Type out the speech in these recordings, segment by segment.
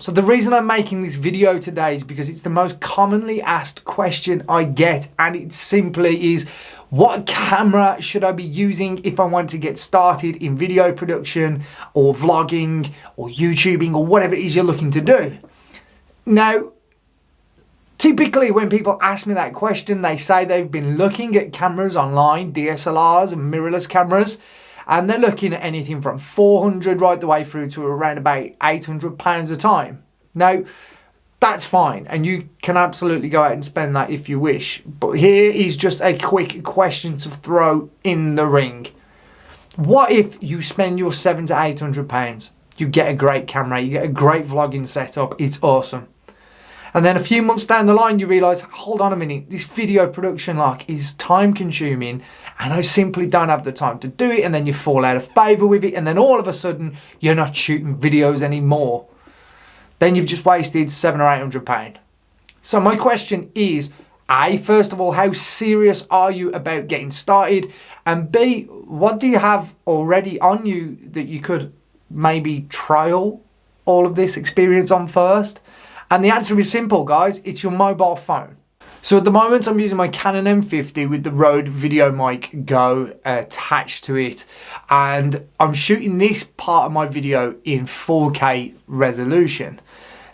So the reason I'm making this video today is because it's the most commonly asked question I get, and it simply is, what camera should I be using if I want to get started in video production or vlogging or YouTubing or whatever it is you're looking to do? Now, typically when people ask me that question, they say they've been looking at cameras online, DSLRs and mirrorless cameras, and they're looking at anything from 400 right the way through to around about £800 a time. Now, that's fine, and you can absolutely go out and spend that if you wish. But here is just a quick question to throw in the ring. What if you spend your £700 to £800? You get a great camera, you get a great vlogging setup, it's awesome. And then a few months down the line, you realise, hold on a minute, this video production is time consuming and I simply don't have the time to do it, and then you fall out of favour with it, and then all of a sudden you're not shooting videos anymore. Then you've just wasted £700 or £800. So my question is, A, first of all, how serious are you about getting started? And B, what do you have already on you that you could maybe trial all of this experience on first? And the answer is simple, guys. It's your mobile phone. So at the moment, I'm using my Canon M50 with the Rode Video Mic Go attached to it. And I'm shooting this part of my video in 4K resolution.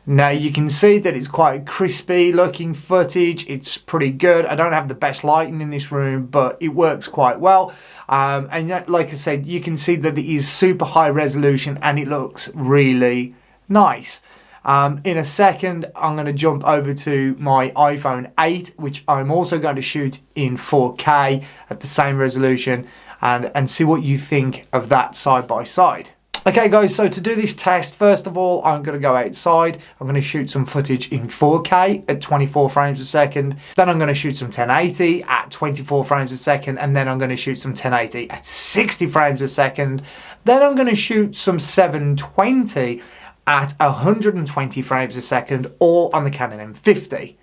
Now you can see that it's quite crispy looking footage. It's pretty good. I don't have the best lighting in this room, but it works quite well. And like I said, you can see that it is super high resolution and it looks really nice. In a second, I'm going to jump over to my iPhone 8, which I'm also going to shoot in 4K at the same resolution, and see what you think of that side by side. Okay guys, so to do this test, first of all, I'm going to go outside. I'm going to shoot some footage in 4K at 24 frames a second. Then I'm going to shoot some 1080 at 24 frames a second. And then I'm going to shoot some 1080 at 60 frames a second. Then I'm going to shoot some 720 at 120 frames a second, all on the Canon M50.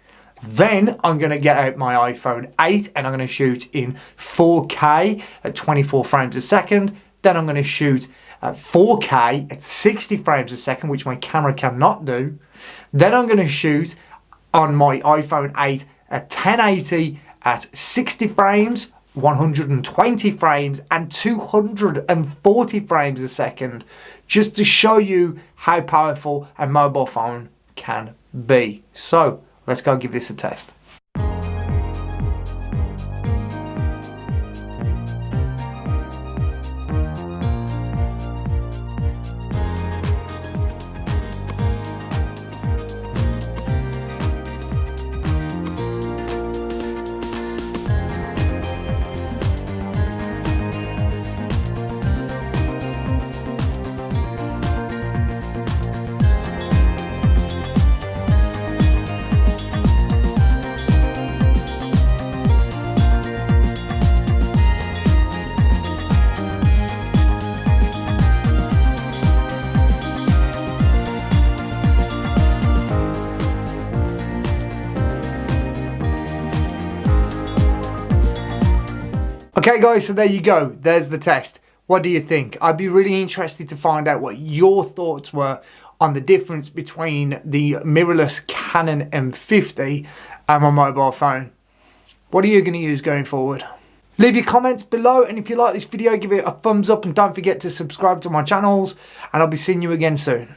Then I'm going to get out my iPhone 8 and I'm going to shoot in 4K at 24 frames a second. Then I'm going to shoot at 4K at 60 frames a second, which my camera cannot do. Then I'm going to shoot on my iPhone 8 at 1080 at 60 frames, 120 frames and 240 frames a second, just to show you how powerful a mobile phone can be. So let's go give this a test. Okay guys, so there you go. There's the test. What do you think? I'd be really interested to find out what your thoughts were on the difference between the mirrorless Canon M50 and my mobile phone. What are you going to use going forward? Leave your comments below, and if you like this video, give it a thumbs up and don't forget to subscribe to my channels, and I'll be seeing you again soon.